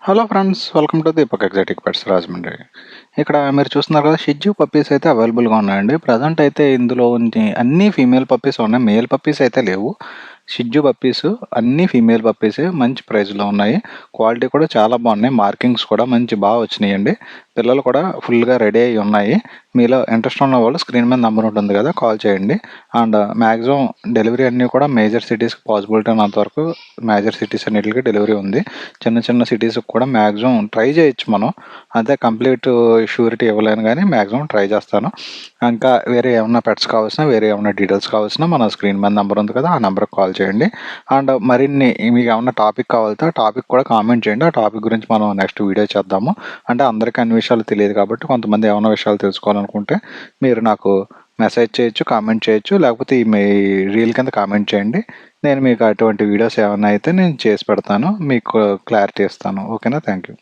Hello friends, welcome to Deepak exotic pets Rajahmundry. ఇక్కడ మీరు చూస్తున్నారు కదా, షిట్జూ పప్పీస్ అయితే అవైలబుల్గా ఉన్నాయండి. ప్రజెంట్ అయితే ఇందులో అన్ని ఫీమేల్ పప్పీస్ ఉన్నాయి, మేల్ పప్పీస్ అయితే లేవు. షిట్జూ పప్పీస్ అన్ని ఫీమేల్ పప్పీసే, మంచి ప్రైస్లో ఉన్నాయి. క్వాలిటీ కూడా చాలా బాగున్నాయి, మార్కింగ్స్ కూడా బాగా వచ్చినాయండి. పిల్లలు కూడా ఫుల్గా రెడీ అయ్యి ఉన్నాయి. మీలో ఇంట్రెస్ట్ ఉన్న వాళ్ళు స్క్రీన్ మీద నెంబర్ ఉంటుంది కదా, కాల్ చేయండి. అండ్ మ్యాక్సిమం డెలివరీ అన్నీ కూడా మేజర్ సిటీస్కి పాసిబిలిటీ ఉన్నంత వరకు మేజర్ సిటీస్ అన్నిటికీ డెలివరీ ఉంది. చిన్న చిన్న సిటీస్కి కూడా మ్యాక్సిమం ట్రై చేయొచ్చు మనం. అదే కంప్లీట్ షూరిటీ ఇవ్వలేను, కానీ మ్యాక్సిమం ట్రై చేస్తాను. ఇంకా వేరే ఏమన్నా పెట్స్ కావాల్సిన, వేరే ఏమన్నా డీటెయిల్స్ కావాల్సిన మన స్క్రీన్ మీద నెంబర్ ఉంది కదా, ఆ నెంబర్కి కాల్ చేయండి. అండ్ మరిన్ని మీకు ఏమన్నా టాపిక్ కావాలితే ఆ టాపిక్ కూడా కామెంట్ చేయండి. ఆ టాపిక్ గురించి మనం నెక్స్ట్ వీడియో చేద్దాము. అంటే అందరికీ అన్ని విషయాలు తెలియదు కాబట్టి కొంతమంది ఏమైనా విషయాలు తెలుసుకోవాలనుకుంటే మీరు నాకు మెసేజ్ చేయొచ్చు, కామెంట్ చేయొచ్చు, లేకపోతే మీ రీల్ కింద కామెంట్ చేయండి. నేను మీకు అటువంటి వీడియోస్ ఏమైనా అయితే నేను చేసి పెడతాను, మీకు క్లారిటీ ఇస్తాను. ఓకేనా? Thank you.